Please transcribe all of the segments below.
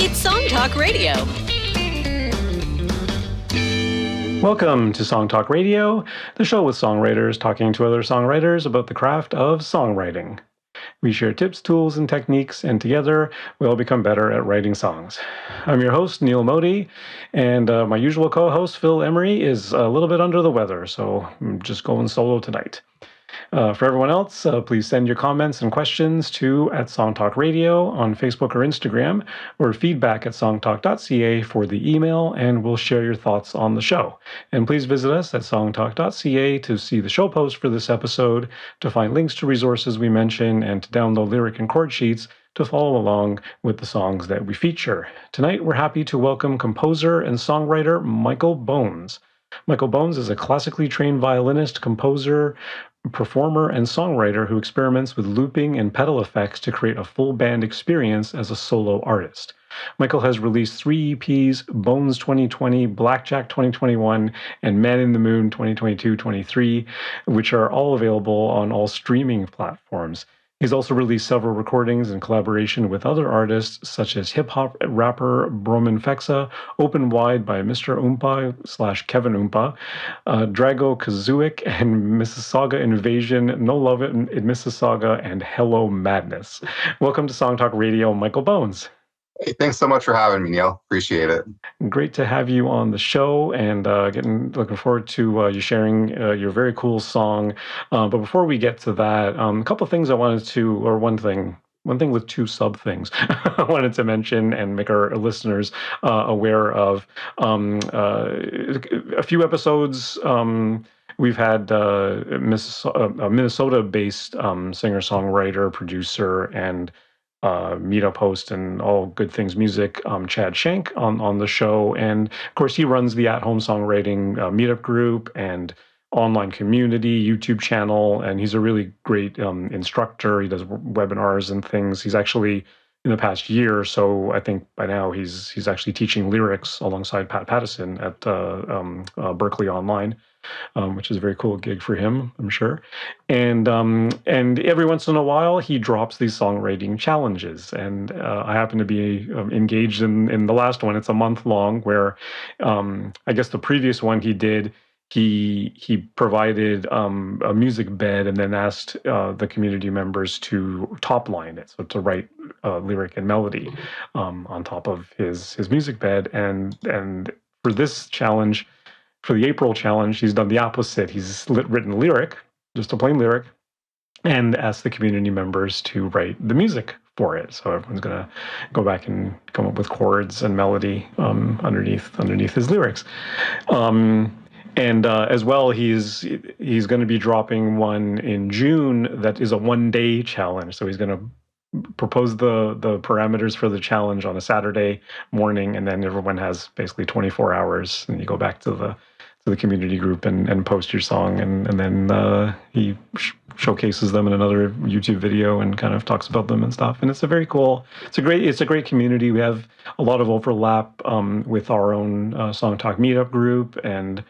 It's Song Talk Radio. Welcome to Song Talk Radio, the show with songwriters talking to other songwriters about the craft of songwriting. We share tips, tools, and techniques, and together we all become better at writing songs. I'm your host, Neil Modi, and my usual co-host, Phil Emery, is a little bit under the weather, so I'm just going solo tonight. For everyone else, please send your comments and questions to @SongTalkRadio on Facebook or Instagram, or feedback at songtalk.ca for the email, and we'll share your thoughts on the show. And please visit us at songtalk.ca to see the show post for this episode, to find links to resources we mention, and to download lyric and chord sheets to follow along with the songs that we feature. Tonight, we're happy to welcome composer and songwriter Micheal Bones. Micheal Bones is a classically trained violinist, composer, performer, and songwriter who experiments with looping and pedal effects to create a full band experience as a solo artist. Micheal has released 3 EPs, Bones 2020, BLACKJACK 2021, and Man in the Moon 2022-23, which are all available on all streaming platforms. He's also released several recordings in collaboration with other artists, such as hip-hop rapper Broman Fexxa, Open Wide by Mr Apomah / Kevin Oompa, Drago Kazooic and Mississauga Invasion, No Love It in Mississauga, and HELLO MADNESS. Welcome to Song Talk Radio, Micheal Bones. Hey, thanks so much for having me, Neil. Appreciate it. Great to have you on the show, and looking forward to you sharing your very cool song. But before we get to that, a couple of things I wanted to, or one thing with 2 sub things I wanted to mention and make our listeners aware of. A few episodes. We've had a Minnesota-based singer-songwriter, producer, and meetup host and all good things music, Chad Shank on the show. And of course, he runs the at-home songwriting meetup group and online community, YouTube channel, and he's a really great instructor. He does webinars and things. He's actually, in the past year or so, I think by now, he's actually teaching lyrics alongside Pat Pattison at Berkeley Online. Which is a very cool gig for him, I'm sure. And every once in a while, he drops these songwriting challenges. And I happen to be engaged in the last one. It's a month long, where I guess the previous one he did, he provided a music bed and then asked the community members to top line it, so to write lyric and melody on top of his music bed. And for this challenge, for the April challenge, he's done the opposite. He's written a lyric, just a plain lyric, and asked the community members to write the music for it. So everyone's going to go back and come up with chords and melody underneath his lyrics. And as well, he's going to be dropping one in June that is a 1-day challenge. So he's going to propose the parameters for the challenge on a Saturday morning, and then everyone has basically 24 hours, and you go back to the community group and post your song, and then he showcases them in another YouTube video and kind of talks about them and stuff. And it's a very cool, it's a great community. We have a lot of overlap with our own Song Talk meetup group, and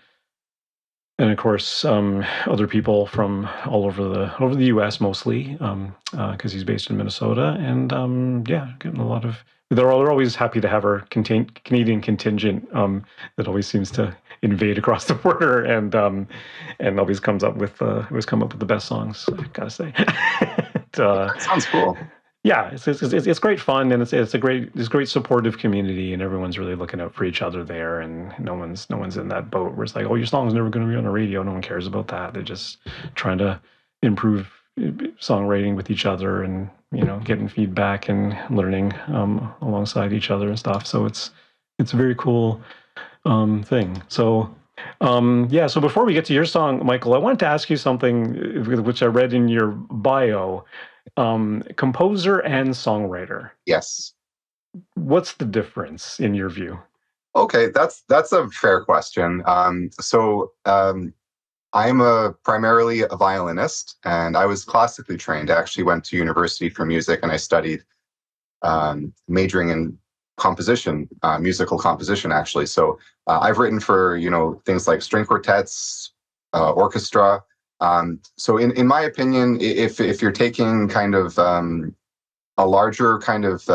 of course other people from all over the U.S. mostly, because he's based in Minnesota, and getting a lot of. They're always happy to have our Canadian contingent that always seems to invade across the border, and always come up with the best songs, I gotta say. That sounds cool. Yeah, it's great fun, and it's a great supportive community, and everyone's really looking out for each other there, and no one's in that boat where it's like, oh, your song's never going to be on the radio. No one cares about that. They're just trying to improve songwriting with each other, and getting feedback and learning alongside each other and stuff. So it's a very cool thing. So so before we get to your song, Micheal, I wanted to ask you something which I read in your bio. Composer and songwriter. Yes. What's the difference in your view? Okay, that's a fair question. I'm primarily a violinist, and I was classically trained. I actually went to university for music, and I studied majoring in composition, musical composition, actually. So I've written for, things like string quartets, orchestra. So in my opinion, if you're taking kind of a larger kind of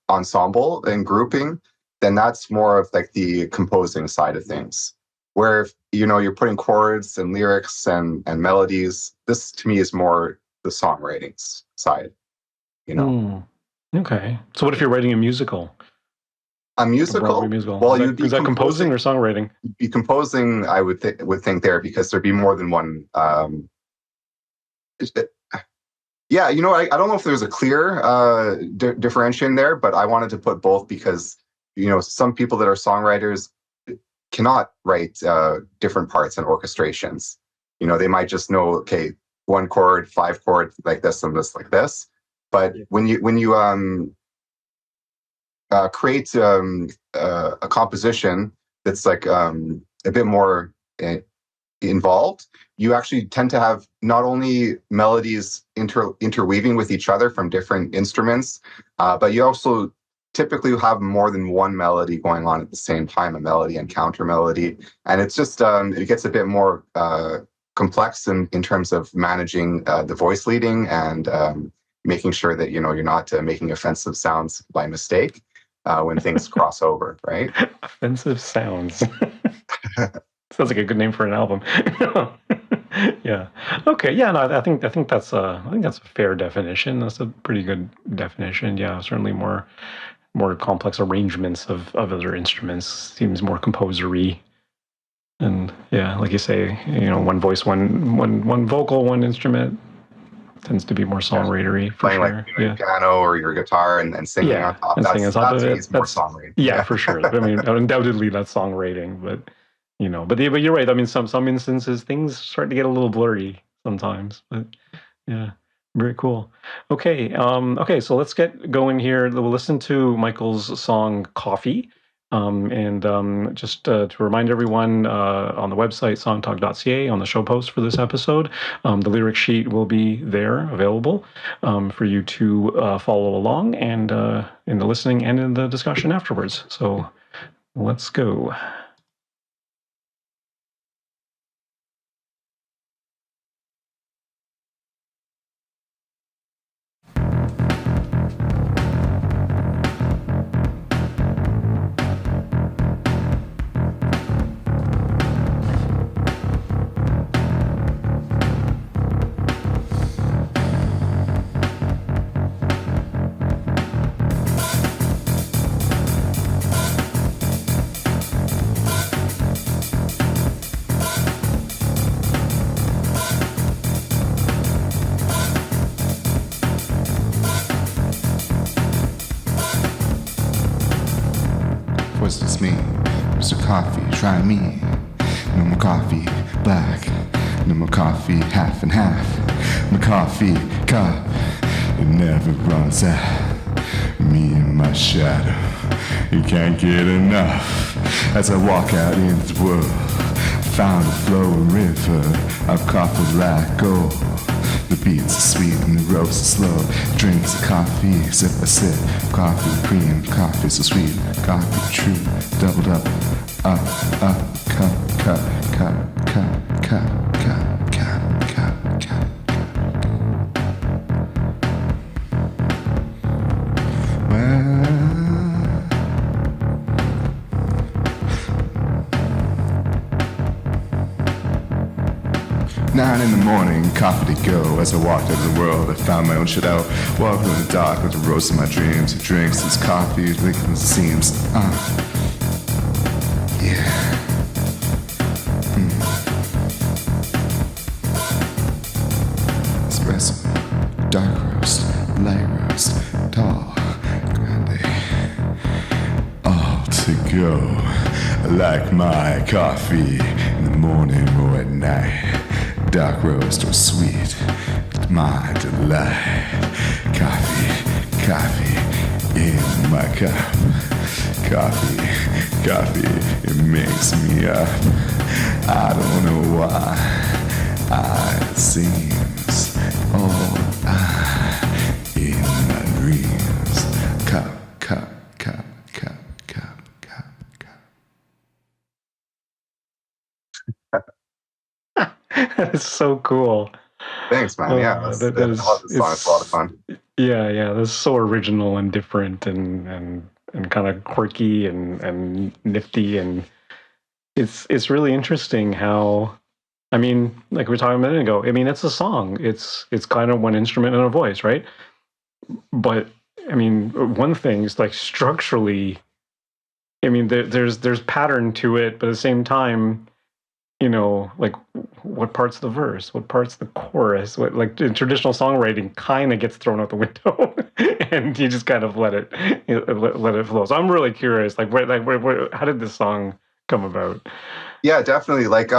ensemble and grouping, then that's more of like the composing side of things. Where if, you're putting chords and lyrics and melodies, this to me is more the songwriting side. Okay. So what if you're writing a musical? A A musical? Broadway musical? Well, Is that composing or songwriting? You'd be composing, I would think there, because there'd be more than one. Yeah, I don't know if there's a clear differentiation there, but I wanted to put both because some people that are songwriters cannot write different parts and orchestrations. They might just know, okay, 1 chord, 5 chord, like this and this, like this. But when you create a composition that's like a bit more involved, you actually tend to have not only melodies interweaving with each other from different instruments, but you also typically have more than one melody going on at the same time, a melody and counter melody. And it's just, it gets a bit more complex in terms of managing the voice leading and making sure that, you're not making offensive sounds by mistake when things cross over, right? Offensive sounds. Sounds like a good name for an album. Yeah. Okay. Yeah. No, I think that's a fair definition. That's a pretty good definition. Yeah. Certainly more complex arrangements of other instruments seems more composery. And yeah, like you say, one voice, one vocal, one instrument tends to be more songwritery for playing sure. Like your piano or your guitar and singing on top. And singing on top of it. That's more songwriting. Yeah, for sure. I mean, undoubtedly that's songwriting, but but you're right. I mean, some instances things start to get a little blurry sometimes. But yeah, very cool. Okay, so let's get going here. We'll listen to Michael's song "Coffee." Just to remind everyone, on the website songtalk.ca, on the show post for this episode, the lyric sheet will be there available for you to follow along and in the listening and in the discussion afterwards. So let's go. What's this mean? Mr. Coffee, try me. No more coffee, black. No more coffee, half and half. My coffee cup, it never runs out. Me and my shadow, you can't get enough. As I walk out into the world, I found a flowing river of coffee like gold. The beats are sweet and the roast is slow. Drinks of coffee, sip by sip. Coffee cream, coffee so sweet. Coffee true, doubled up, cup, cup, cup, cup, cup, cup, cup, cup, cup. Well, 9 in the morning, coffee to go. As I walked out of the world, I found my own shit out. Walking in the dark with the roast of my dreams. Drinks, this coffee, liquid as it seems. Yeah. Espresso, dark roast, light roast, tall, grande. All to go. I like my coffee in the morning or at night. Dark roast or sweet, my delight. Coffee, coffee in my cup. Coffee, coffee, it makes me up. I don't know why. It seems all in my dreams. Cup, cup, cup, cup, cup, cup, cup. That is so cool. Thanks, man. Yeah, I love this song. It's a lot of fun. Yeah. That's so original and different and kind of quirky and nifty, and it's really interesting how. I mean, like we were talking a minute ago. I mean, it's a song. It's kind of one instrument and a voice, right? But I mean, one thing is like structurally. I mean, there's pattern to it, but at the same time, like what part's the verse, what part's the chorus, what like in traditional songwriting kind of gets thrown out the window, and you just kind of let it flow. So I'm really curious, like where how did this song come about? Yeah, definitely. Like,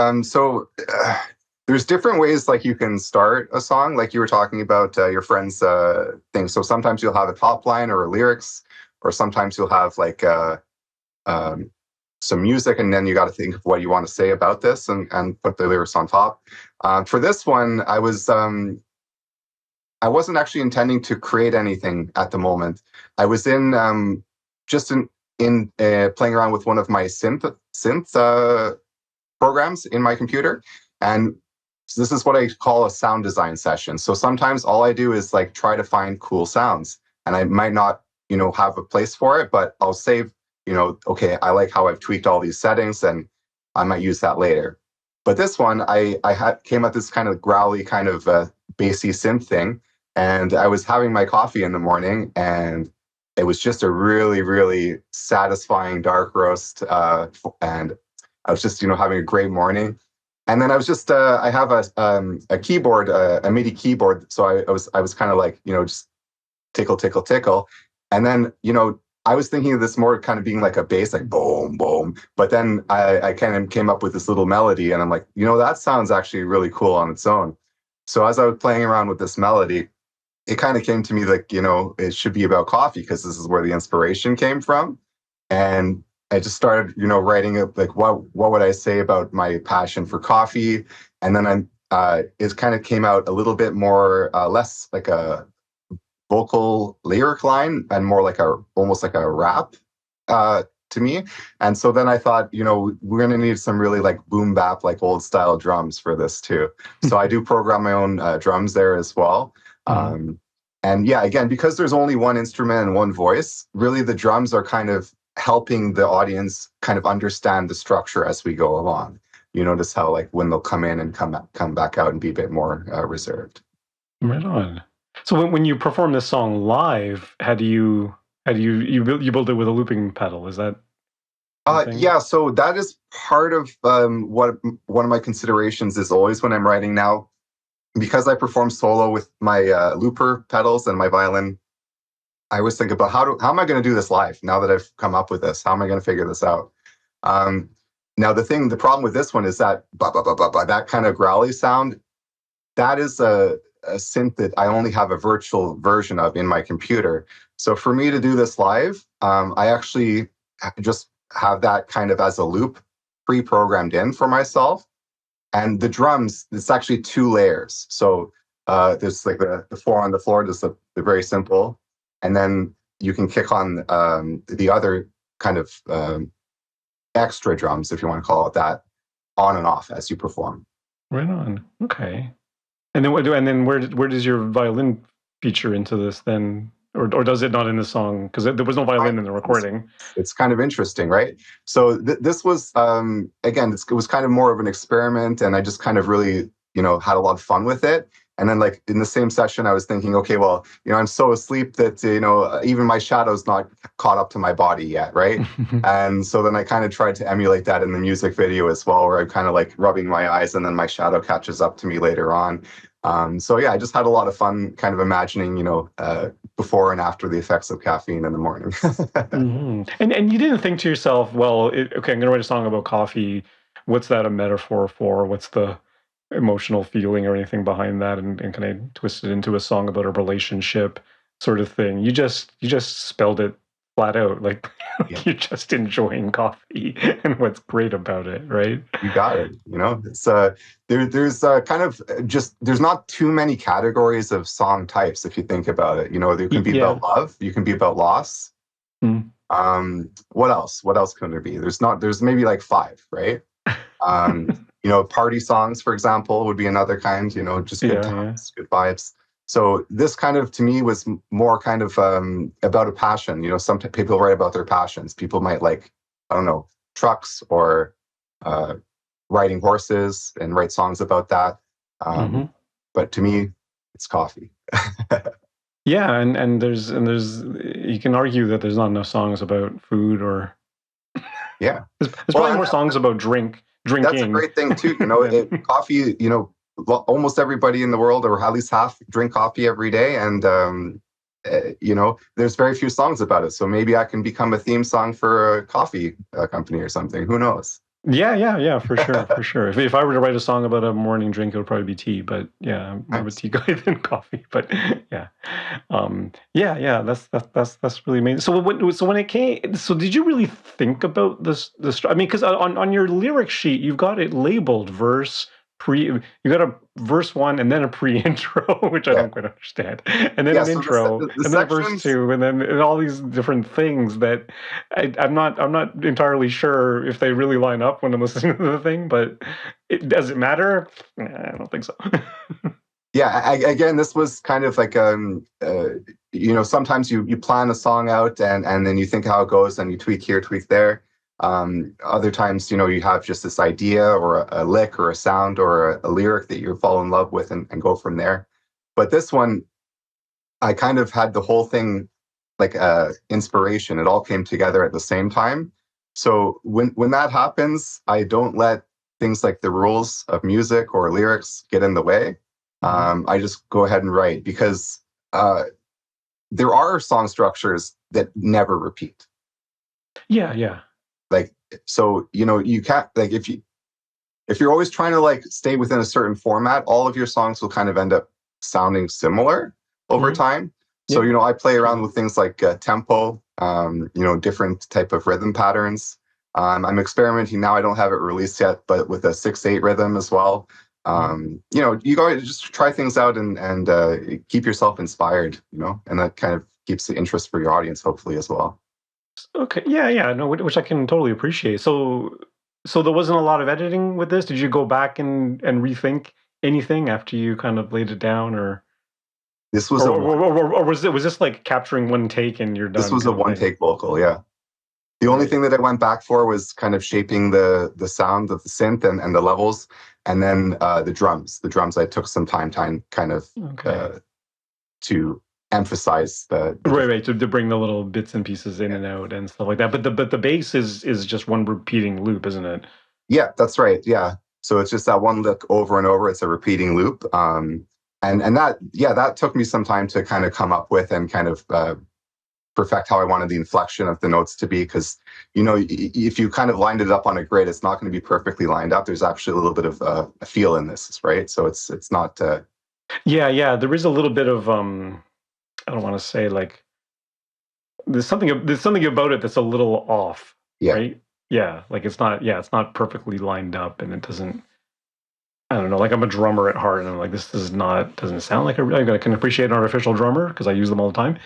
there's different ways like you can start a song, like you were talking about your friend's thing. So sometimes you'll have a top line or lyrics, or sometimes you'll have like some music, and then you got to think of what you want to say about this and put the lyrics on top. For this one, I wasn't actually intending to create anything at the moment. I was just in playing around with one of my synth programs in my computer, and this is what I call a sound design session. So sometimes all I do is like try to find cool sounds, and I might not have a place for it, but I'll save okay, I like how I've tweaked all these settings, and I might use that later. But this one, I came at this kind of growly, kind of bassy synth thing, and I was having my coffee in the morning, and it was just a really, really satisfying dark roast, and I was just having a great morning. And then I was just I have a keyboard, a MIDI keyboard, so I was kind of like just tickle, tickle, tickle, and then I was thinking of this more kind of being like a bass, like boom, boom. But then I kind of came up with this little melody, and I'm like, that sounds actually really cool on its own. So as I was playing around with this melody, it kind of came to me like, it should be about coffee, because this is where the inspiration came from. And I just started, writing up like, what would I say about my passion for coffee? And then it kind of came out a little bit more, less like a vocal lyric line and more like almost like a rap to me. And so then I thought, we're going to need some really like boom bap, like old style drums for this too. So I do program my own drums there as well. And yeah, again, because there's only one instrument and one voice, really the drums are kind of helping the audience kind of understand the structure as we go along. You notice how like when they'll come in and come back out and be a bit more reserved. Right on. So when you perform this song live, how do you build it with a looping pedal? Is that? Yeah, so that is part of what one of my considerations is always when I'm writing now, because I perform solo with my looper pedals and my violin. I always think about how am I going to do this live now that I've come up with this? How am I going to figure this out? Now the problem with this one is that that kind of growly sound, that is a synth that I only have a virtual version of in my computer. So for me to do this live, I actually just have that kind of as a loop pre-programmed in for myself. And the drums, it's actually 2 layers. So there's like the 4 on the floor, just the very simple. And then you can kick on the other kind of extra drums, if you want to call it that, on and off as you perform. Right on. Okay. And then where does your violin feature into this then, or does it not in the song? Because there was no violin in the recording. It's kind of interesting, right? So this was again, it was kind of more of an experiment, and I just kind of really had a lot of fun with it. And then like in the same session, I was thinking, okay, well, I'm so asleep that even my shadow's not caught up to my body yet, right? And so then I kind of tried to emulate that in the music video as well, where I'm kind of like rubbing my eyes, and then my shadow catches up to me later on. So yeah, I just had a lot of fun kind of imagining, before and after the effects of caffeine in the morning. And you didn't think to yourself, well, okay, I'm going to write a song about coffee. What's that a metaphor for? What's the emotional feeling or anything behind that, and kind of twist it into a song about a relationship sort of thing? You just spelled it flat out, like you're just enjoying coffee and what's great about it, right? You got it. It's there's kind of just, there's not too many categories of song types if you think about it. There can be about love, you can be about loss. What else can there be? There's maybe like 5, right? You know, party songs, for example, would be another kind, you know, just good times, good vibes. So this kind of, to me, was more kind of about a passion. You know, some people write about their passions. People might like, I don't know, trucks or riding horses and write songs about that. But to me, it's coffee. Yeah, and there's you can argue that there's not enough songs about food or yeah. There's probably more songs about drinking. That's a great thing too. You know, coffee. You know, almost everybody in the world, or at least half, drink coffee every day, and you know, there's very few songs about it. So maybe I can become a theme song for a coffee company or something. Who knows? Yeah, for sure, for sure. If I were to write a song about a morning drink, it would probably be tea. But yeah, I'm more of a tea guy than coffee. But yeah, that's really amazing. So when it came, so did you really think about this? I mean, because on your lyric sheet, you've got it labeled verse. You got a verse 1 and then a pre-intro, which I don't quite understand, and then an intro, and then verse 2, and then all these different things that I'm not entirely sure if they really line up when I'm listening to the thing. But does it matter? I don't think so. Yeah, again, this was kind of like you know, sometimes you plan a song out and then you think how it goes and you tweak here, tweak there. Other times, you know, you have just this idea or a lick or a sound or a lyric that you fall in love with and go from there. But this one, I kind of had the whole thing like inspiration. It all came together at the same time. So when that happens, I don't let things like the rules of music or lyrics get in the way. I just go ahead and write, because there are song structures that never repeat. Yeah. Like, so, you know, you can't, like, if you're always trying to like stay within a certain format, all of your songs will kind of end up sounding similar over time. So, you know, I play around with things like tempo, you know, different type of rhythm patterns. I'm experimenting now. I don't have it released yet, but with a 6/8 rhythm as well. You know, you got to just try things out and keep yourself inspired, you know, and that kind of keeps the interest for your audience, hopefully, as well. Okay. Yeah. No, which I can totally appreciate. So there wasn't a lot of editing with this. Did you go back and rethink anything after you kind of laid it down, or this was or was this like capturing one take and you're done? This was a one take vocal. Yeah. The only thing that I went back for was kind of shaping the sound of the synth and the levels, and then the drums. The drums I took some time kind of to emphasize the right to bring the little bits and pieces in and out and stuff like that. But the bass is just one repeating loop, isn't it? Yeah, that's right. Yeah. So it's just that one lick over and over. It's a repeating loop. And that took me some time to kind of come up with and kind of perfect how I wanted the inflection of the notes to be, because, you know, if you kind of lined it up on a grid, it's not going to be perfectly lined up. There's actually a little bit of a feel in this, right? So it's not. Yeah. There is a little bit of I don't want to say like there's something about it that's a little off. Yeah. Right. Yeah. Like it's not perfectly lined up, and it doesn't. I don't know, like I'm a drummer at heart, and I'm like, this doesn't sound like I can appreciate an artificial drummer because I use them all the time,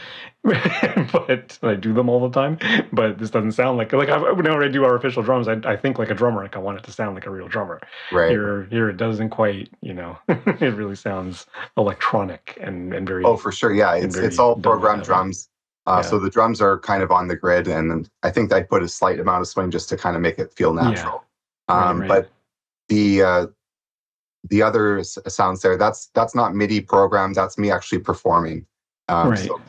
but I do them all the time. But this doesn't sound like whenever I do artificial drums, I think like a drummer. Like I want it to sound like a real drummer. Right. Here it doesn't quite. You know, it really sounds electronic and very. Oh, for sure. Yeah, it's all programmed drums. So the drums are kind of on the grid, and I think I put a slight amount of swing just to kind of make it feel natural. Right. But the other sounds there, that's not MIDI programmed. That's me actually performing. Right. So,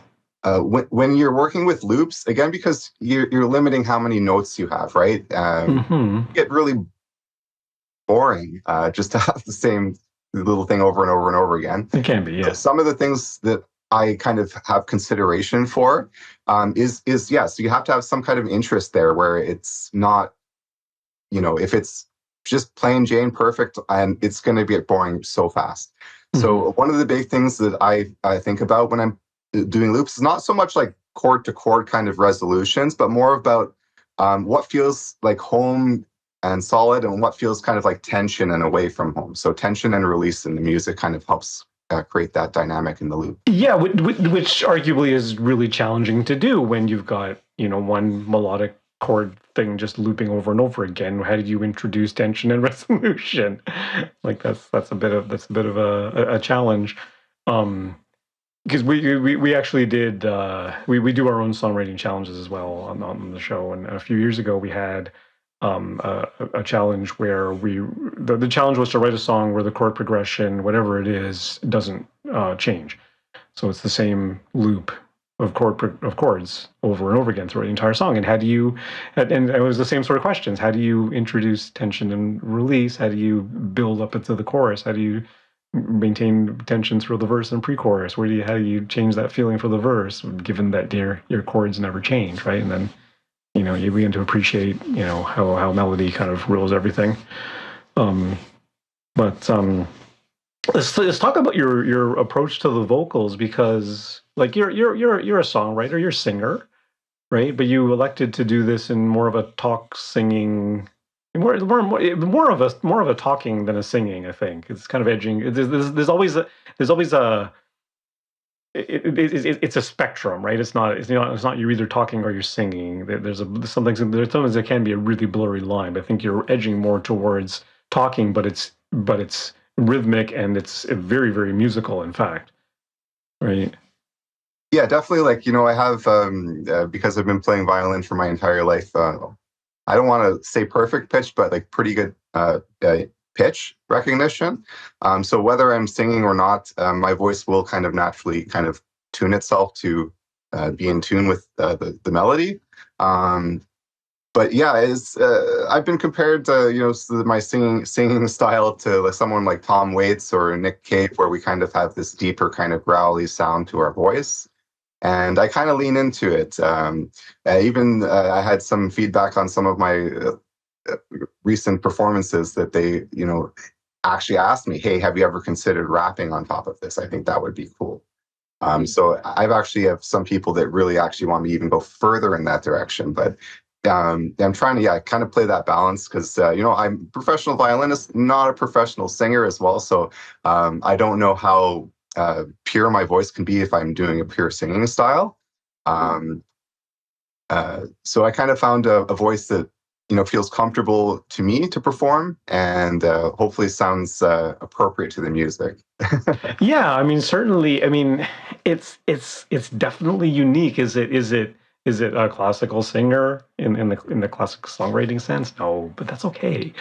when you're working with loops, again, because you're limiting how many notes you have, right? You get really boring just to have the same little thing over and over and over again. It can be, yeah. So some of the things that I kind of have consideration for is so you have to have some kind of interest there, where it's not, you know, if it's just plain Jane perfect, and it's going to get boring so fast. So one of the big things that I think about when I'm doing loops is not so much like chord to chord kind of resolutions, but more about what feels like home and solid, and what feels kind of like tension and away from home. So tension and release in the music kind of helps create that dynamic in the loop. Yeah, which arguably is really challenging to do when you've got, you know, one melodic chord thing just looping over and over again? How did you introduce tension and resolution? Like that's a bit of a challenge. Because we actually did we do our own songwriting challenges as well on the show, and a few years ago we had a challenge where the challenge was to write a song where the chord progression, whatever it is, doesn't change. So it's the same loop of chords over and over again throughout the entire song. And how do you, and it was the same sort of questions. How do you introduce tension and release? How do you build up into the chorus? How do you maintain tension through the verse and pre-chorus? How do you change that feeling for the verse, given that your chords never change, right? And then, you begin to appreciate, how melody kind of rules everything. Let's talk about your approach to the vocals, because like you're a songwriter, you're a singer, right? But you elected to do this in more of a talk singing, more of a talking than a singing. I think it's kind of edging. There's always a it's a spectrum, right? It's not you're either talking or you're singing. There's sometimes there can be a really blurry line, but I think you're edging more towards talking, but it's rhythmic and it's very, very musical, in fact, right? Yeah, definitely. Like, I have because I've been playing violin for my entire life. I don't want to say perfect pitch, but like pretty good pitch recognition. So whether I'm singing or not, my voice will kind of naturally kind of tune itself to be in tune with the melody. But yeah, I've been compared to my singing style to someone like Tom Waits or Nick Cave, where we kind of have this deeper kind of growly sound to our voice, and I kind of lean into it. I had some feedback on some of my recent performances that they actually asked me, "Hey, have you ever considered rapping on top of this? I think that would be cool." So I've actually have some people that really actually want me to even go further in that direction, but I'm trying to kind of play that balance, because I'm a professional violinist, not a professional singer as well. So I don't know how pure my voice can be if I'm doing a pure singing style. So I kind of found a voice that feels comfortable to me to perform, and hopefully sounds appropriate to the music. Yeah, I mean, certainly. I mean, it's definitely unique. Is it a classical singer in the classic songwriting sense? No, but that's okay.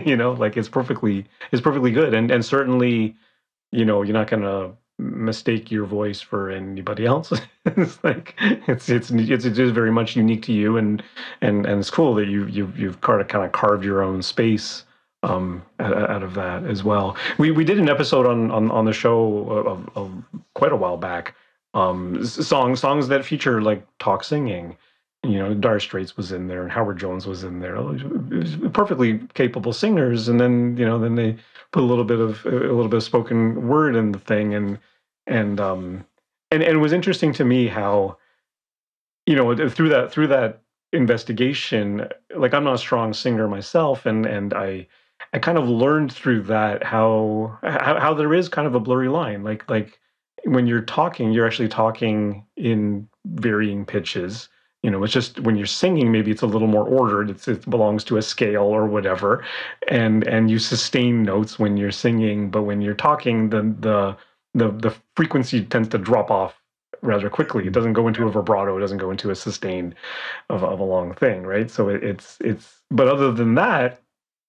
Like it's perfectly good, and certainly, you're not gonna mistake your voice for anybody else. It's like it's just very much unique to you, and it's cool that you've kind of carved your own space out of that as well. We did an episode on the show of quite a while back. Songs that feature like talk singing. Dire Straits was in there, and Howard Jones was in there. Perfectly capable singers, and then then they put a little bit of spoken word in the thing, and it was interesting to me how through that investigation, like I'm not a strong singer myself, and I kind of learned through that how there is kind of a blurry line, like when you're talking, you're actually talking in varying pitches. It's just when you're singing, maybe it's a little more ordered. It belongs to a scale or whatever, and you sustain notes when you're singing. But when you're talking, the frequency tends to drop off rather quickly. It doesn't go into a vibrato. It doesn't go into a sustain of a long thing, right? So it's. But other than that,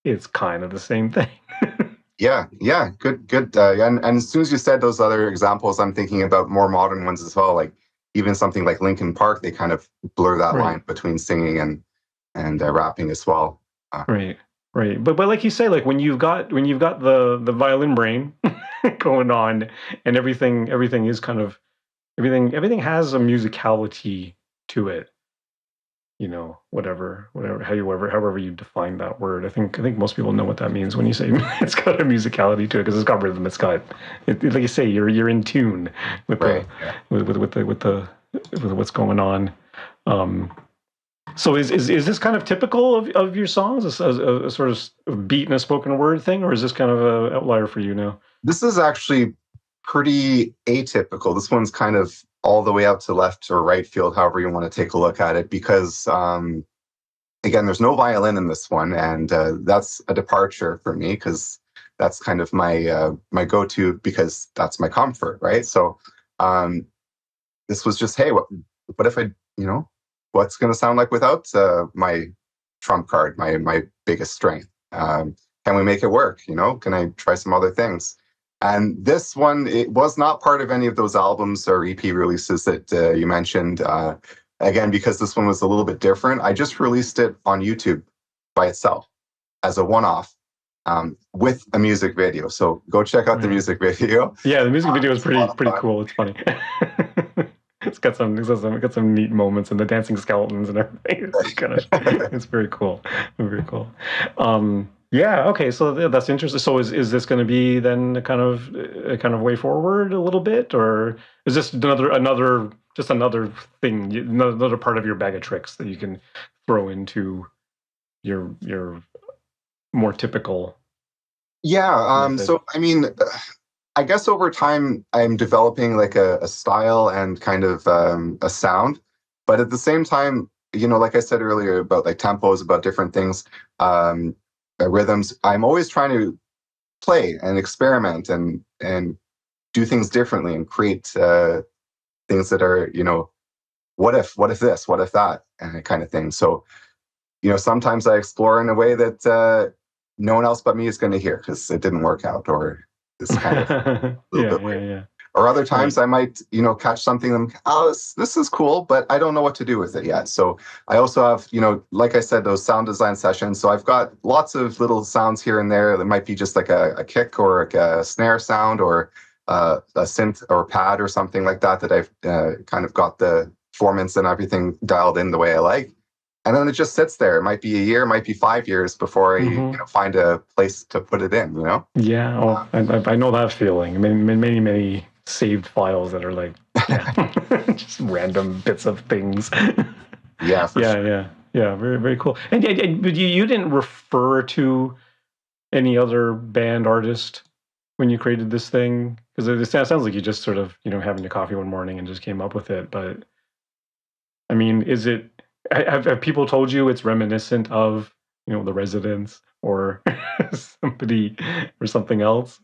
it's kind of the same thing. Yeah, good. And as soon as you said those other examples, I'm thinking about more modern ones as well. Like even something like Linkin Park, they kind of blur that line between singing and rapping as well. Right. But like you say, like when you've got the violin brain going on, and everything is kind of everything has a musicality to it. Whatever, however you define that word. I think most people know what that means when you say it's got a musicality to it, because it's got rhythm. It's got, like you say, you're in tune with with what's going on. So is this kind of typical of your songs, a sort of beat and a spoken word thing, or is this kind of an outlier for you now? This is actually pretty atypical. This one's kind of all the way out to left or right field, however you want to take a look at it, because again, there's no violin in this one, and that's a departure for me because that's kind of my go-to, because that's my comfort, right? So this was just, hey, what if I, what's going to sound like without my trump card, my biggest strength? Can we make it work? Can I try some other things? And this one, it was not part of any of those albums or EP releases that you mentioned. Again, because this one was a little bit different, I just released it on YouTube by itself as a one-off with a music video. So go check out the music video. Yeah, the music video is pretty cool. It's funny. It's got some neat moments, and the dancing skeletons and everything. It's very cool. Very cool. Yeah. Okay. So that's interesting. So is this going to be then a kind of way forward a little bit, or is this another thing, another part of your bag of tricks that you can throw into your more typical? Yeah. So I mean, I guess over time I'm developing like a style and kind of a sound, but at the same time, like I said earlier about like tempos, about different things, rhythms, I'm always trying to play and experiment and do things differently and create things that are, what if this, what if that, and kind of thing. So, sometimes I explore in a way that no one else but me is going to hear because it didn't work out, or this kind of yeah. Or other times I might, catch something and this is cool, but I don't know what to do with it yet. So I also have, like I said, those sound design sessions. So I've got lots of little sounds here and there that might be just like a kick or like a snare sound or a synth or pad or something like that I've kind of got the performance and everything dialed in the way I like. And then it just sits there. It might be a year, it might be 5 years before I find a place to put it in, Yeah, well, I know that feeling. I mean, many saved files that are like just random bits of things. Yeah, for sure. Yeah, very, very cool. And you didn't refer to any other band artist when you created this thing? Because it sounds like you just sort of, having a coffee one morning and just came up with it. But, I mean, have people told you it's reminiscent of, The Residents or somebody or something else?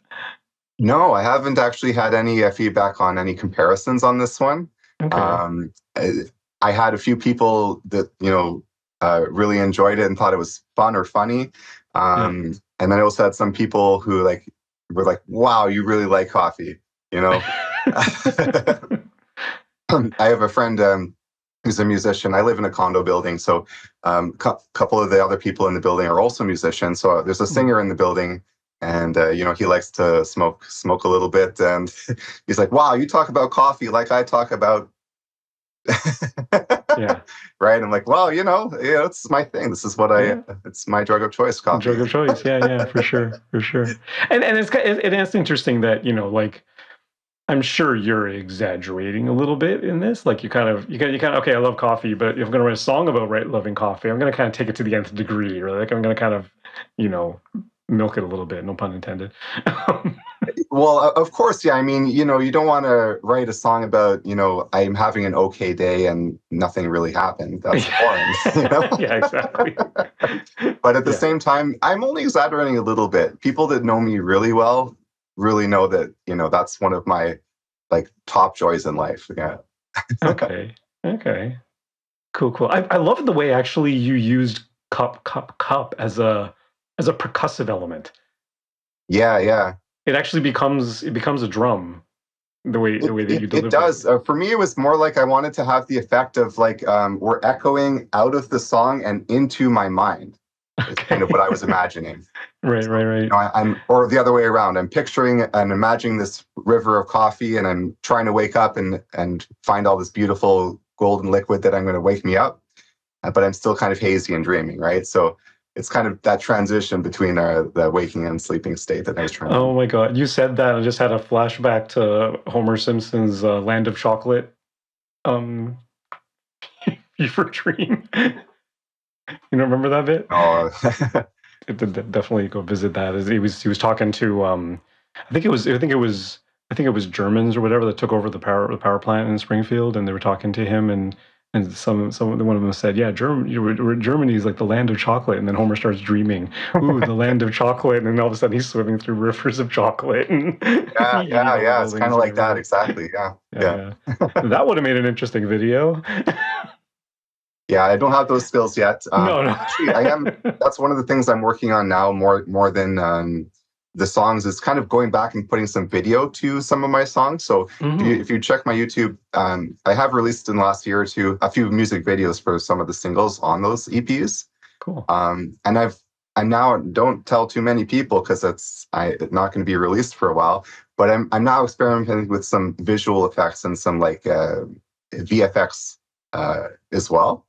No, I haven't actually had any feedback on any comparisons on this one. Okay. I had a few people that, really enjoyed it and thought it was fun or funny. And then I also had some people who were like, wow, you really like coffee, I have a friend who's a musician. I live in a condo building, so couple of the other people in the building are also musicians. So there's a singer in the building, and he likes to smoke a little bit, and he's like, wow, you talk about coffee like I talk about yeah. Right. I'm like, well, it's my thing. This is what it's my drug of choice, coffee. Drug of choice. Yeah, for sure. And it's interesting that, I'm sure you're exaggerating a litit bit in this. Like you kind of, okay, I love coffee, but if I'm going to write a song about loving coffee, I'm going to kind of take it to the nth degree, or like I'm going to kind of, milk it a little bit, no pun intended. Well, of course, yeah. I mean, you don't want to write a song about, I'm having an okay day and nothing really happened. That's boring. Yeah, exactly. But at the same time, I'm only exaggerating a little bit. People that know me really well really know that, that's one of my top joys in life. Yeah. Okay. Cool. I love the way actually you used cup as a percussive element. Yeah. It actually becomes a drum. The way that you deliver it does. For me, it was more like I wanted to have the effect of we're echoing out of the song and into my mind. It's kind of what I was imagining. Right. I'm or the other way around. I'm picturing and imagining this river of coffee, and I'm trying to wake up and find all this beautiful golden liquid that I'm going to wake me up. But I'm still kind of hazy and dreaming, right? So it's kind of that transition between the waking and sleeping state that I was trying to. Oh my God. You said that. I just had a flashback to Homer Simpson's Land of Chocolate fever dream. You don't remember that bit? Oh. Definitely go visit that. He was talking to I think it was Germans or whatever that took over the power plant in Springfield, and they were talking to him, and And one of them said, "Yeah, Germany is like the land of chocolate." And then Homer starts dreaming, "Ooh, the land of chocolate!" And all of a sudden, he's swimming through rivers of chocolate and Yeah, eating all the yeah. It's kind buildings of and like that, everything. exactly. Yeah, Yeah, that would have made an interesting video. yeah. I don't have those skills yet. No, no. Actually, I am. That's one of the things I'm working on now, more than the songs, is kind of going back and putting some video to some of my songs. So if you check my YouTube, I have released in the last year or two a few music videos for some of the singles on those EPs. Cool. And I'm now, don't tell too many people because it's not going to be released for a while. But I'm now experimenting with some visual effects and some like VFX as well.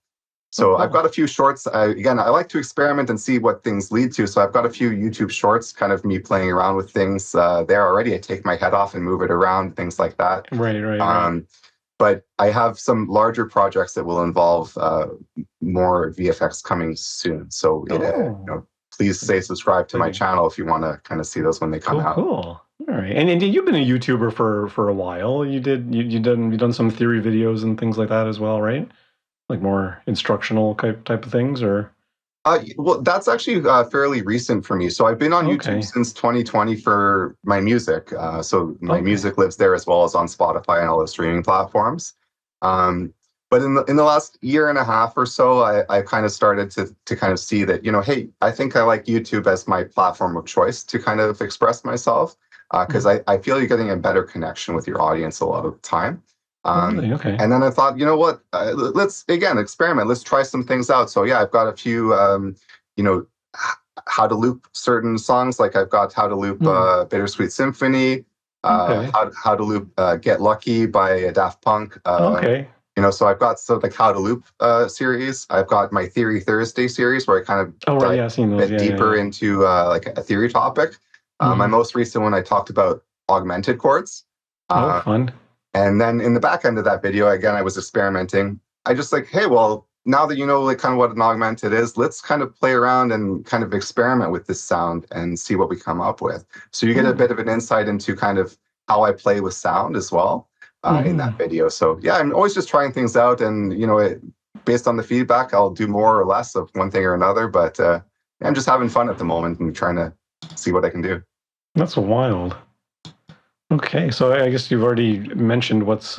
So I've got a few shorts. I like to experiment and see what things lead to. So I've got a few YouTube shorts, kind of me playing around with things there already. I take my head off and move it around, things like that. Right. But I have some larger projects that will involve more VFX coming soon. So please subscribe to my channel if you want to kind of see those when they come out. Cool. All right. And you've been a YouTuber for a while. You've done some theory videos and things like that as well, right? Like more instructional type of things, or? Well, that's actually fairly recent for me. So I've been on YouTube since 2020 for my music. So my music lives there as well as on Spotify and all the streaming platforms. But in the last year and a half or so, I kind of started to kind of see that, hey, I think I like YouTube as my platform of choice to kind of express myself, because I feel you're getting a better connection with your audience a lot of the time. Really? Okay. And then I thought, you know what, let's again experiment. Let's try some things out. So yeah, I've got a few, how to loop certain songs. Like I've got how to loop Bittersweet Symphony, how to loop Get Lucky by Daft Punk. So I've got like how to loop series. I've got my Theory Thursday series where I kind of dive a bit deeper into like a theory topic. My most recent one, I talked about augmented chords. Fun. And then in the back end of that video, again, I was experimenting. I just like, hey, well, now that you know like kind of what an augmented is, let's kind of play around and kind of experiment with this sound and see what we come up with. So you get a bit of an insight into kind of how I play with sound as well in that video. So yeah, I'm always just trying things out, and based on the feedback, I'll do more or less of one thing or another. But I'm just having fun at the moment and trying to see what I can do. That's wild. Okay, so I guess you've already mentioned what's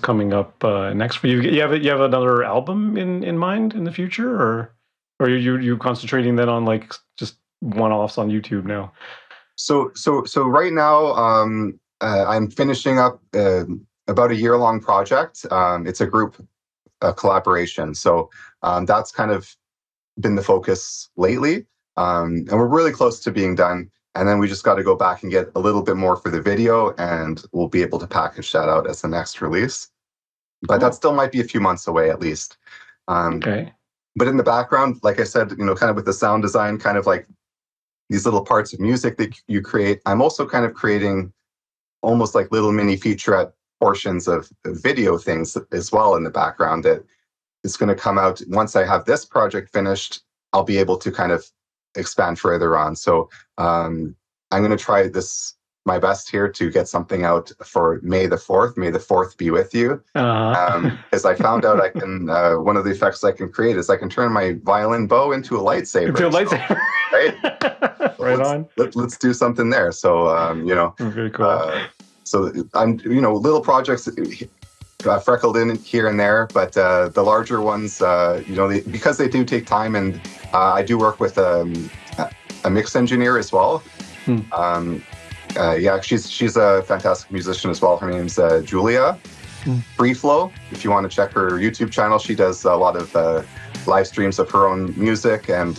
coming up next for you. You have another album in mind in the future, or are you concentrating then on like just one-offs on YouTube now? So right now I'm finishing up about a year-long project. It's a group collaboration, so that's kind of been the focus lately, and we're really close to being done. And then we just got to go back and get a little bit more for the video, and we'll be able to package that out as the next release. But that still might be a few months away at least. But in the background, like I said, kind of with the sound design, kind of like these little parts of music that you create, I'm also kind of creating almost like little mini featurette portions of video things as well in the background that is going to come out. Once I have this project finished, I'll be able to kind of expand further on. So I'm going to try my best here to get something out for May the 4th. May the 4th be with you. As I found out, I can one of the effects I can create is I can turn my violin bow into a lightsaber. Right? Right on. Let's do something there. So very cool. So I'm little projects freckled in here and there, but the larger ones, because they do take time, and I do work with a mix engineer as well. She's a fantastic musician as well. Her name's Julia Free Flow. If you want to check her YouTube channel, she does a lot of live streams of her own music and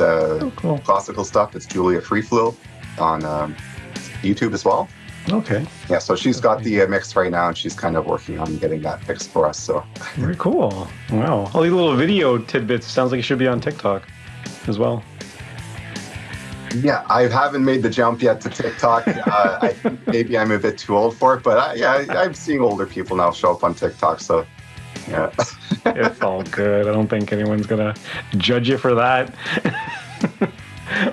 classical stuff. It's Julia Free Flow on YouTube as well. Okay. Yeah, so she's got the mix right now, and she's kind of working on getting that fixed for us. So very cool. Wow. All these little video tidbits. Sounds like it should be on TikTok as well. Yeah, I haven't made the jump yet to TikTok. I think maybe I'm a bit too old for it, but I'm seeing older people now show up on TikTok. So yeah, it's all good. I don't think anyone's gonna judge you for that.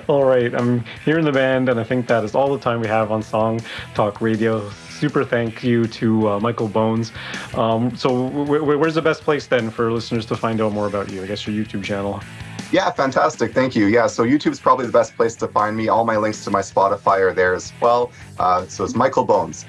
All right, I'm here in the band, and I think that is all the time we have on Song Talk Radio. super thank you to Michael Bones. So where's the best place then for listeners to find out more about you? I guess your YouTube channel. Yeah, fantastic. Thank you. Yeah, so YouTube's probably the best place to find me. All my links to my Spotify are there as well. So it's Michael Bones.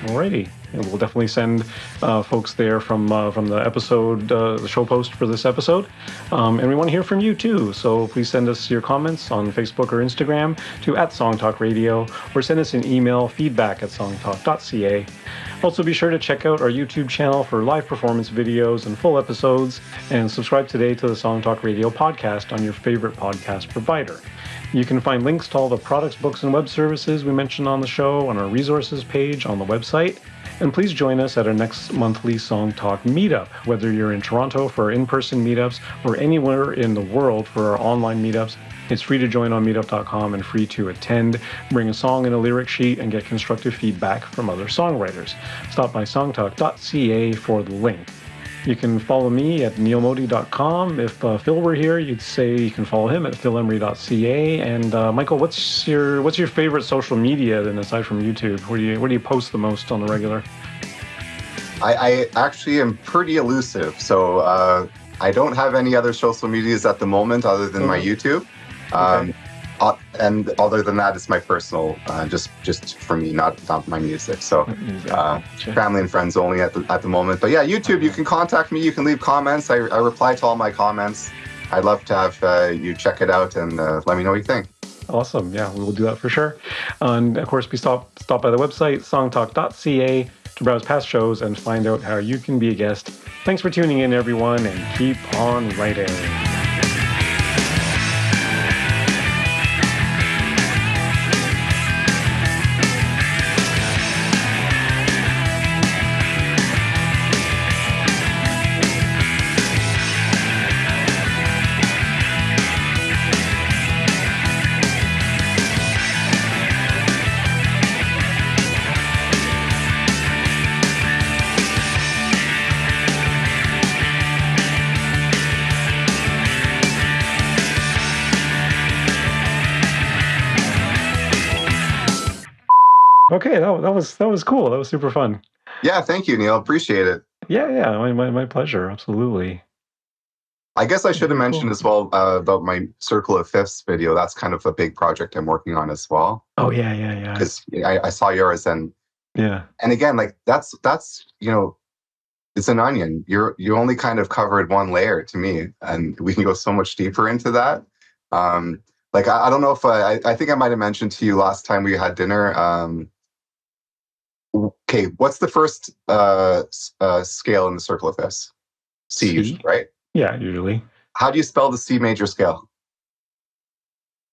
Alrighty. And we'll definitely send folks there from the episode, the show post for this episode. And we want to hear from you too. So please send us your comments on Facebook or Instagram to @SongTalkRadio, or send us an email, feedback@songtalk.ca. Also, be sure to check out our YouTube channel for live performance videos and full episodes, and subscribe today to the Song Talk Radio podcast on your favorite podcast provider. You can find links to all the products, books, and web services we mentioned on the show on our resources page on the website. And please join us at our next monthly Song Talk meetup, whether you're in Toronto for our in-person meetups or anywhere in the world for our online meetups. It's free to join on meetup.com and free to attend. Bring a song and a lyric sheet and get constructive feedback from other songwriters. Stop by songtalk.ca for the link. You can follow me at neilmodi.com. If Phil were here, you'd say you can follow him at philemery.ca. And Michael, what's your favorite social media then, aside from YouTube? Where do you post the most on the regular? I actually am pretty elusive, so I don't have any other social medias at the moment other than my YouTube. Okay. And other than that, it's my personal, just for me, not my music. So family and friends only at the moment. But yeah, YouTube, you can contact me. You can leave comments. I reply to all my comments. I'd love to have you check it out and let me know what you think. Awesome. Yeah, we will do that for sure. And of course, stop by the website, songtalk.ca, to browse past shows and find out how you can be a guest. Thanks for tuning in, everyone, and keep on writing. Okay, that was cool. That was super fun. Yeah, thank you, Neil. Appreciate it. Yeah, my pleasure. Absolutely. I guess I should have mentioned as well about my Circle of Fifths video. That's kind of a big project I'm working on as well. Oh yeah. Because I saw yours, and again, like that's it's an onion. You only kind of covered one layer to me, and we can go so much deeper into that. Like I don't know if I think I might have mentioned to you last time we had dinner. Okay, what's the first scale in the Circle of Fifths? C, usually, right? Yeah, usually. How do you spell the C major scale?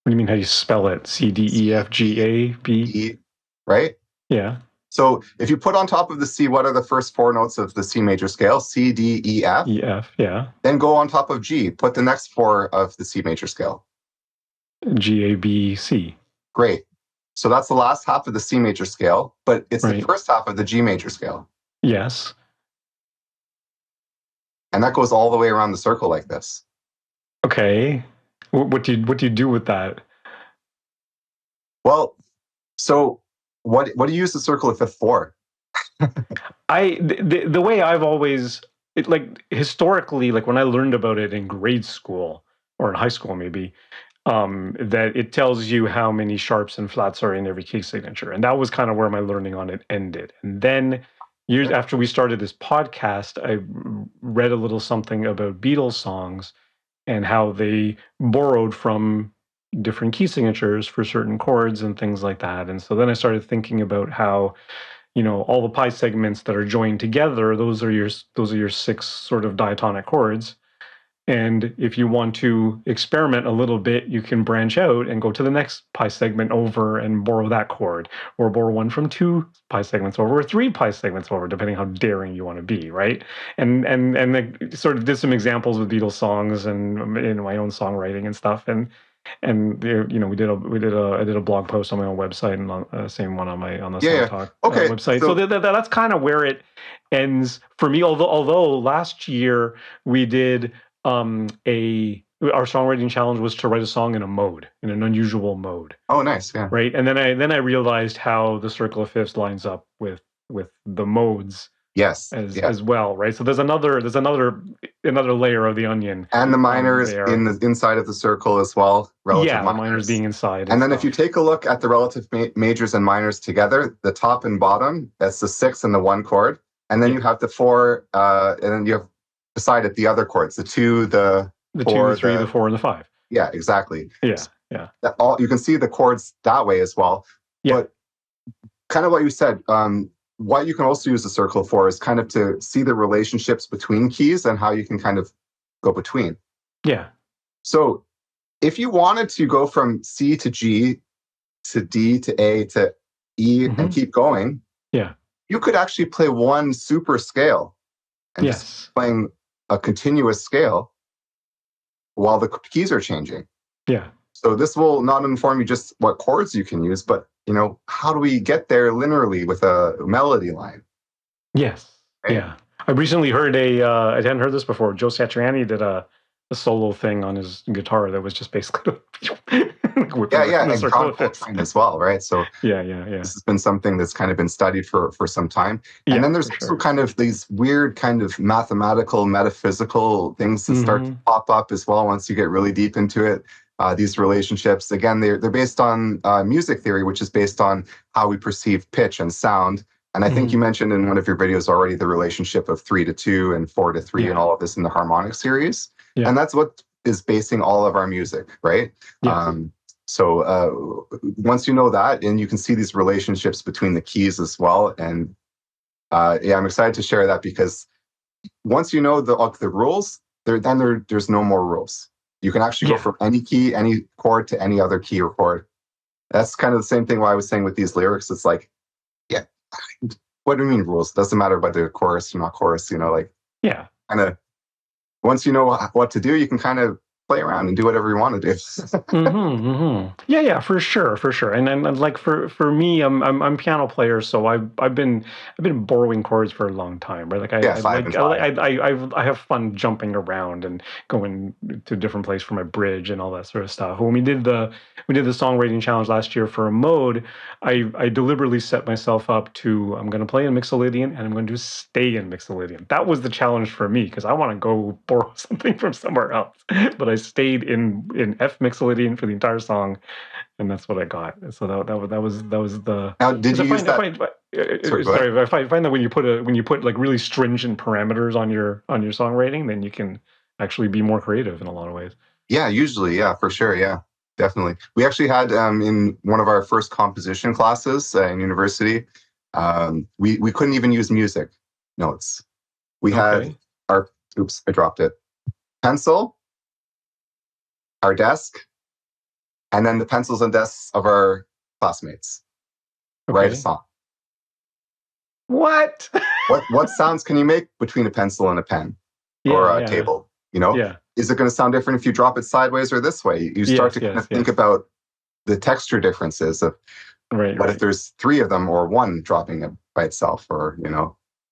What do you mean? How do you spell it? C, D, E, F, G, A, B? E, right? Yeah. So if you put on top of the C, what are the first four notes of the C major scale? C, D, E, F. E, F, yeah. Then go on top of G. Put the next four of the C major scale. G, A, B, C. Great. So that's the last half of the C major scale, but it's Right. the first half of the G major scale. Yes. And that goes all the way around the circle like this. Okay. What do you do with that? Well, so what do you use the Circle of Fifth for? The way I've always historically, like when I learned about it in grade school or in high school maybe, that it tells you how many sharps and flats are in every key signature. And that was kind of where my learning on it ended. And then years after we started this podcast, I read a little something about Beatles songs and how they borrowed from different key signatures for certain chords and things like that. And so then I started thinking about how, all the pi segments that are joined together, those are your six sort of diatonic chords. And if you want to experiment a little bit, you can branch out and go to the next pi segment over and borrow that chord, or borrow one from two pi segments over, or three pi segments over, depending how daring you want to be, right? And I sort of did some examples with Beatles songs and in my own songwriting and stuff. And we did a blog post on my own website, and on the same one on the Song Talk website. So that's kind of where it ends for me. Although last year we did a our songwriting challenge was to write a song in an unusual mode. Oh, nice. Yeah. Right. And then I realized how the circle of fifths lines up with the modes Yes. as well. Right. So there's another layer of the onion. And the minors there. in the inside of the circle as well. Yeah, the minors being inside. And then if you take a look at the relative majors and minors together, the top and bottom, that's the 6 and the 1 chord. And then you have the 4, and then you have beside it the other chords, the 2, the 4, 2, the 3, the 4, and the 5. Yeah, exactly. Yeah, so yeah. You can see the chords that way as well. Yeah. But kind of what you said, what you can also use the circle for is kind of to see the relationships between keys and how you can kind of go between. Yeah. So if you wanted to go from C to G to D to A to E and keep going, yeah, you could actually play one super scale and just playing a continuous scale while the keys are changing. Yeah. So this will not inform you just what chords you can use, but how do we get there linearly with a melody line? Yes. Right? Yeah. I recently heard I hadn't heard this before. Joe Satriani did a solo thing on his guitar that was just basically and Coltrane as well, right? So yeah. This has been something that's kind of been studied for some time. And then there's also kind of these weird kind of mathematical, metaphysical things that start to pop up as well once you get really deep into it. These relationships, again, they're based on music theory, which is based on how we perceive pitch and sound. And I think you mentioned in one of your videos already the relationship of 3 to 2 and 4 to 3 and all of this in the harmonic series. Yeah. And that's what is basing all of our music, right? Yes. So once you know that, and you can see these relationships between the keys as well. And I'm excited to share that because once you know the rules, there's no more rules. You can actually go from any key, any chord to any other key or chord. That's kind of the same thing why I was saying with these lyrics. It's like, what do you mean rules? It doesn't matter whether chorus or not chorus, kind of once you know what to do, you can kind of play around and do whatever you want to do. Yeah, for sure. And like for me, I'm piano player, so I've been borrowing chords for a long time, right? Like I have fun jumping around and going to different places for my bridge and all that sort of stuff. When we did the songwriting challenge last year for a mode, I deliberately set myself up to I'm going to play in Mixolydian and I'm going to stay in Mixolydian. That was the challenge for me because I want to go borrow something from somewhere else, but I stayed in F Mixolydian for the entire song, and that's what I got. So that was the. Now, did you use that? I find that when you put like really stringent parameters on your songwriting, then you can actually be more creative in a lot of ways. Yeah, usually, for sure, definitely. We actually had in one of our first composition classes in university, we couldn't even use music notes. We had our I dropped it. Pencil, our desk, and then the pencils and desks of our classmates. Write a song. What? What sounds can you make between a pencil and a pen or a table? Yeah. Is it going to sound different if you drop it sideways or this way? You start to kind of think about the texture differences of what if there's 3 of them or 1 dropping it by itself, or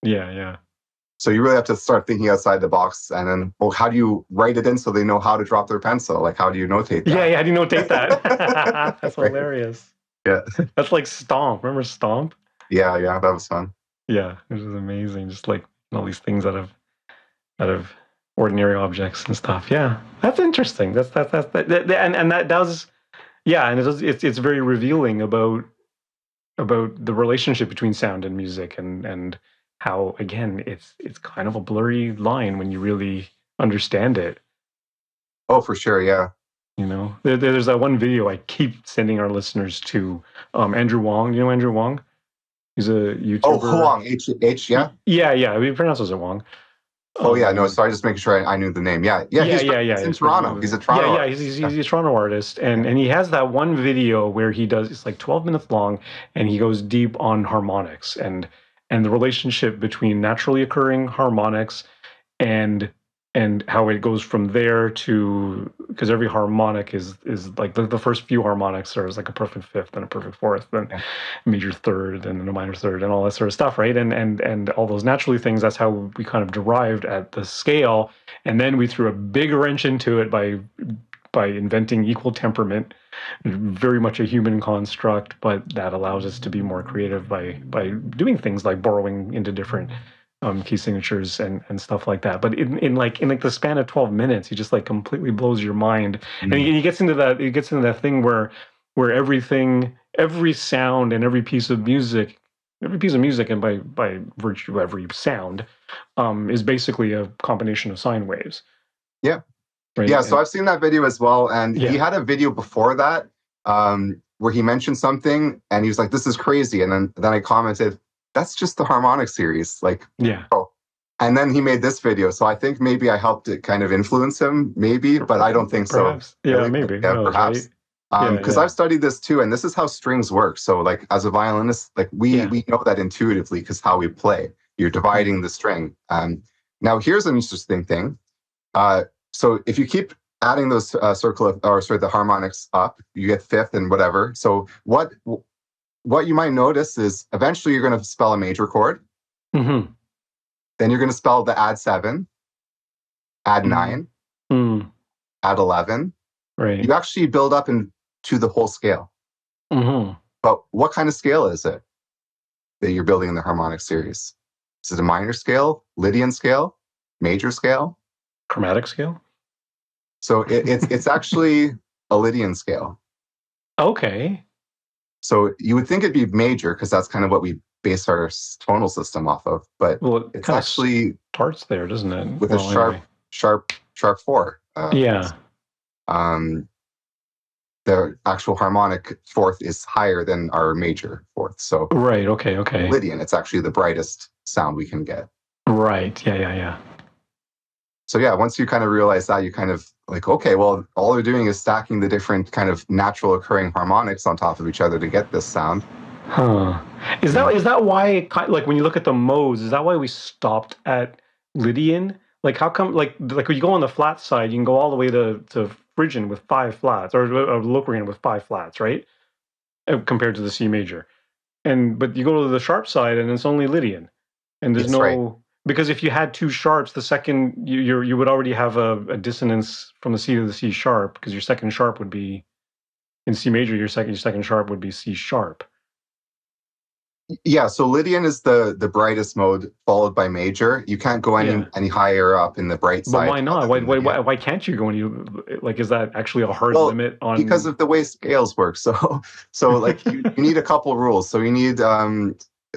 Yeah. So you really have to start thinking outside the box, and then, how do you write it in so they know how to drop their pencil? Like, how do you notate that? Yeah, how do you notate that? That's hilarious. Yeah. That's like Stomp. Remember Stomp? Yeah, that was fun. Yeah, it was amazing. Just like all these things out of ordinary objects and stuff. Yeah, that's interesting. That's and that does, and it's very revealing about the relationship between sound and music and how, again, it's kind of a blurry line when you really understand it. Oh, for sure, yeah. There's that one video I keep sending our listeners to. Andrew Wong. You know Andrew Wong? He's a YouTuber. Oh, Huang, H, yeah? Yeah, he pronounces it Wong. Oh, yeah, no, sorry, just making sure I knew the name. Yeah. He's in Toronto. He's a Toronto artist. He's a Toronto artist. And he has that one video where he does, it's like 12 minutes long, and he goes deep on harmonics and the relationship between naturally occurring harmonics and how it goes from there to because every harmonic is like the first few harmonics are like a perfect fifth and a perfect fourth, then a major third and then a minor third and all that sort of stuff, right? And all those naturally things, that's how we kind of derived at the scale. And then we threw a big wrench into it by inventing equal temperament, very much a human construct, but that allows us to be more creative by doing things like borrowing into different key signatures and stuff like that. But in the span of 12 minutes, he just like completely blows your mind. And he gets into that thing where everything, every sound and every piece of music, and by virtue of every sound, is basically a combination of sine waves. Yeah. Right? Yeah, so I've seen that video as well, and Yeah. he had a video before that where he mentioned something, and he was like, "This is crazy," and then I commented, "That's just the harmonic series." Like, Yeah. oh. And then he made this video, so I think maybe I helped it kind of influence him, maybe, but I don't think Perhaps. so. Yeah, Really. maybe. Yeah, Who knows, perhaps. right? Because Yeah. I've studied this too, and this is how strings work. So, like, as a violinist, like we know that intuitively because how we play. You're dividing the string. Now, here's an interesting thing. So if you keep adding those the harmonics up, you get fifth and whatever. So what you might notice is eventually you're going to spell a major chord. Mm-hmm. Then you're going to spell the add 7, add 9, add 11. Right. You actually build up into the whole scale. Mm-hmm. But what kind of scale is it that you're building in the harmonic series? Is it a minor scale, Lydian scale, major scale? Chromatic scale? So it's actually a Lydian scale. Okay. So you would think it'd be major because that's kind of what we base our tonal system off of. But Well, it's actually starts there, doesn't it? with a sharp 4. Yeah. The actual harmonic fourth is higher than our major fourth. So right. Okay. Lydian, it's actually the brightest sound we can get. Right. Yeah. So yeah, once you kind of realize that, you kind of like, okay, well, all they're doing is stacking the different kind of natural occurring harmonics on top of each other to get this sound. Huh. Is that why, like, when you look at the modes, is that why we stopped at Lydian? Like, how come, like when you go on the flat side, you can go all the way to Phrygian with 5 flats, or Locrian with 5 flats, right? Compared to the C major. But you go to the sharp side and it's only Lydian. And there's Right. Because if you had 2 sharps, the second you would already have a dissonance from the C to the C sharp, because your second sharp would be in C major. Your second sharp would be C sharp. Yeah, so Lydian is the brightest mode, followed by major. You can't go any higher up in the bright side. But why not? Why can't you go any? Like, is that actually a hard limit on? Because of the way scales work. So like you need a couple rules. So you need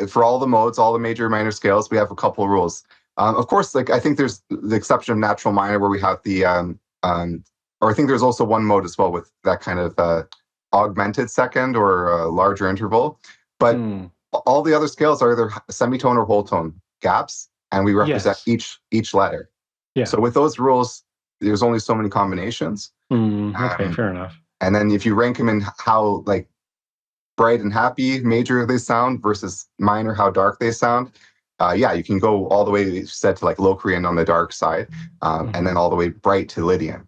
for all the modes, all the major minor scales, we have a couple rules. Of course, like I think there's the exception of natural minor where we have the or I think there's also one mode as well with that kind of augmented second or larger interval. But all the other scales are either semitone or whole tone gaps, and we represent each letter. Yeah. So with those rules, there's only so many combinations. Okay, fair enough. And then if you rank them in how like bright and happy major they sound versus minor how dark they sound, you can go all the way set to like Locrian on the dark side, and then all the way bright to Lydian.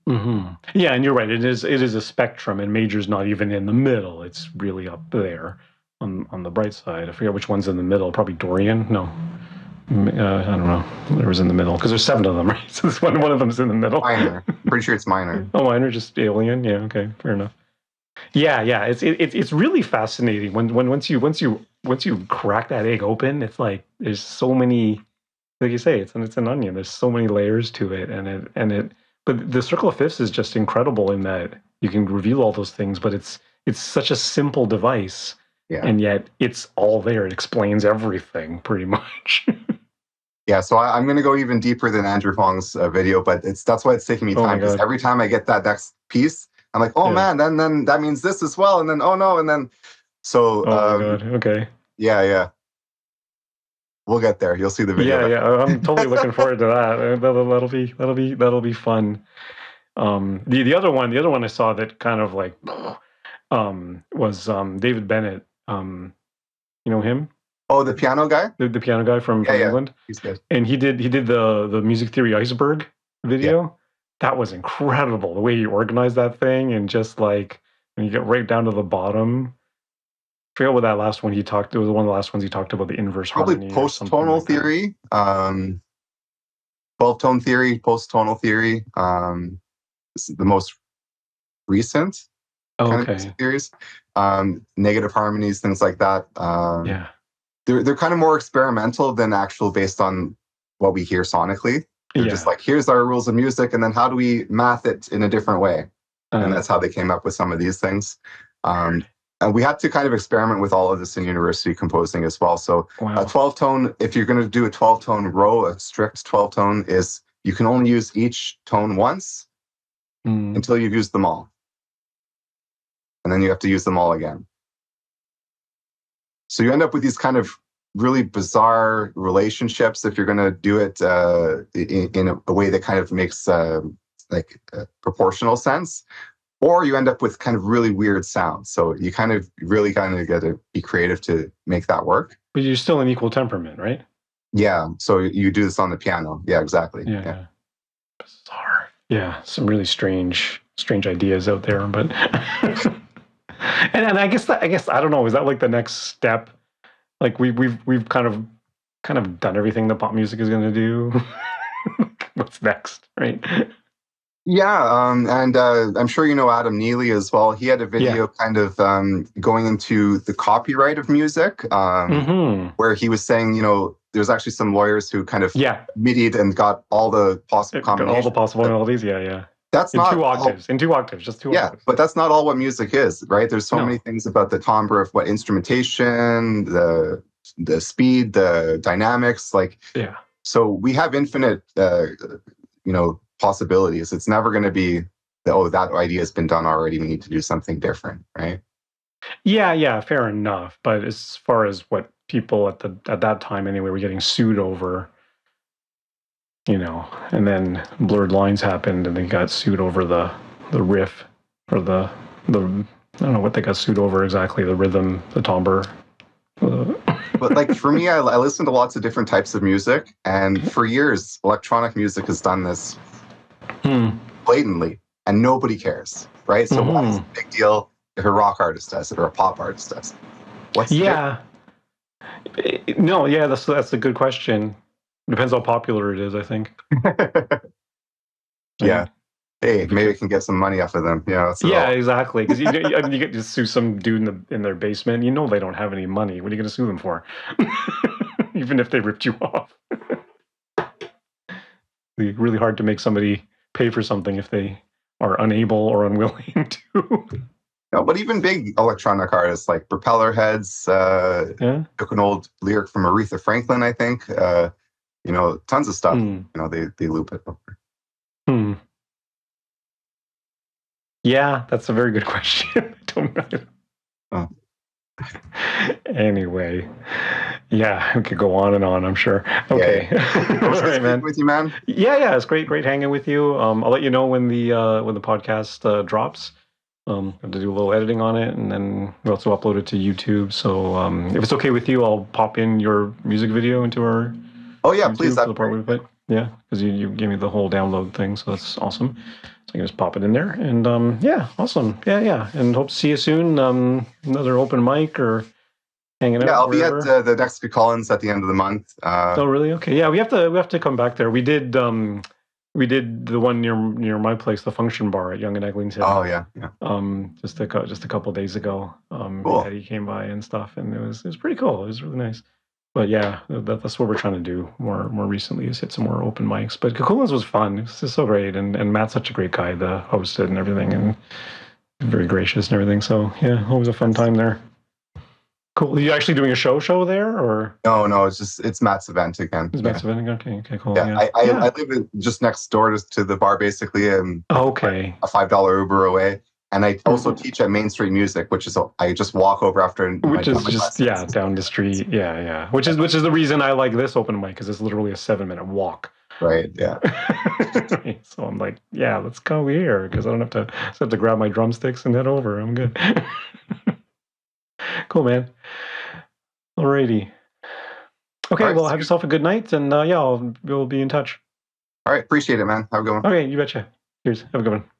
Yeah, and you're right. It is a spectrum, and major's not even in the middle. It's really up there on the bright side. I forget which one's in the middle. Probably Dorian. No, I don't know. Whatever's in the middle, because there's 7 of them, right? So this one of them's in the middle. Minor. Pretty sure it's minor. Oh, minor, just alien. Yeah. Okay, fair enough. Yeah. It's really fascinating when once you crack that egg open, it's like there's so many. Like you say, it's an onion. There's so many layers to it, and it. But the circle of fifths is just incredible in that you can reveal all those things, but it's such a simple device, and yet it's all there. It explains everything pretty much. Yeah, so I'm going to go even deeper than Andrew Fong's video, but that's why it's taking me time, because every time I get that next piece, I'm like, oh man, then that means this as well, and then oh no, and then so. Oh my god! Okay. Yeah. We'll get there. You'll see the video. Yeah. I'm totally looking forward to that. That'll be fun. The other one I saw that kind of like was David Bennett. You know him? Oh, the piano guy. The piano guy from England. He's good. And he did the music theory iceberg video. that was incredible. The way he organized that thing, and just like when you get right down to the bottom. I forget what that last one he talked. It was one of the last ones he talked about the inverse Probably harmony or something post-tonal like that. theory, 12-tone theory, post-tonal theory. This is the most recent kind of music theories. Negative harmonies, things like that. Yeah. They're kind of more experimental than actual based on what we hear sonically. They're just like, here's our rules of music, and then how do we math it in a different way? And that's how they came up with some of these things. And we had to kind of experiment with all of this in university composing as well. So a 12-tone, if you're going to do a 12-tone row, a strict 12-tone is you can only use each tone once until you've used them all. And then you have to use them all again. So you end up with these kind of really bizarre relationships if you're going to do it in a way that kind of makes proportional sense. Or you end up with kind of really weird sounds. So you really got to be creative to make that work. But you're still an equal temperament, right? Yeah. So you do this on the piano. Yeah, exactly. Yeah. Bizarre. Yeah. Some really strange ideas out there. But and I guess I don't know. Is that like the next step? Like we've kind of done everything that pop music is going to do. What's next, right? Yeah, and I'm sure you know Adam Neely as well. He had a video kind of going into the copyright of music, where he was saying, there's actually some lawyers who kind of MIDI'd and got all the possible combinations. All the possible melodies, yeah. That's not 2 octaves. In 2 octaves, just 2 octaves. Yeah, but that's not all what music is, right? There's so many things about the timbre of what instrumentation, the speed, the dynamics, So we have infinite, possibilities. It's never going to be that idea has been done already. We need to do something different, right? Yeah, fair enough. But as far as what people at that time anyway were getting sued over, and then Blurred Lines happened, and they got sued over the riff or the I don't know what they got sued over exactly, the rhythm, the timbre. But for me, I listen to lots of different types of music, and for years, electronic music has done this blatantly, and nobody cares, right? So why is it a big deal if a rock artist does it or a pop artist does it? What's the difference? That's a good question. Depends how popular it is, I think. Yeah. Hey, maybe we can get some money off of them. Exactly. Because you get to sue some dude in their basement. They don't have any money. What are you going to sue them for? Even if they ripped you off. It's really hard to make somebody pay for something if they are unable or unwilling to. No, but even big electronic artists like Propeller Heads took an old lyric from Aretha Franklin, I think. Tons of stuff. They loop it over. Yeah, that's a very good question. I don't know. Oh. Anyway, yeah, we could go on and on, I'm sure. Okay. All right, man. With you, man. Yeah, it's great hanging with you. I'll let you know when the podcast drops. I have to do a little editing on it, and then we also upload it to YouTube. So if it's okay with you, I'll pop in your music video into our YouTube please. For the part we put. Yeah, because you gave me the whole download thing, so that's awesome. So I can just pop it in there, and awesome. Yeah, and hope to see you soon. Another open mic or hanging out. Yeah, I'll be at the Dexter Collins at the end of the month. Oh, really? Okay. Yeah, we have to come back there. We did the one near my place, the Function Bar at Yonge and Eglinton. Oh yeah. Just a couple of days ago. Cool. Eddie came by and stuff, and it was pretty cool. It was really nice. But yeah, that's what we're trying to do more recently, is hit some more open mics. But Coolins was fun. It was just so great, and Matt's such a great guy, the hosted and everything, and very gracious and everything. So yeah, always a fun time there. Cool. Are you actually doing a show there, or? No, it's Matt's event again. It's Matt's event. Okay, cool. Yeah, I live just next door to the bar, basically, and a $5 Uber away. And I also teach at Main Street Music, which is I just walk over after. Which is just down the street. Yeah. Which is the reason I like this open mic, because it's literally a 7-minute walk. Right. Yeah. So I'm like, yeah, let's go here, because I don't have to grab my drumsticks and head over. I'm good. Cool, man. Alrighty. Okay. Well, have yourself a good night, and we'll be in touch. All right. Appreciate it, man. Have a good one. Okay. You betcha. Cheers. Have a good one.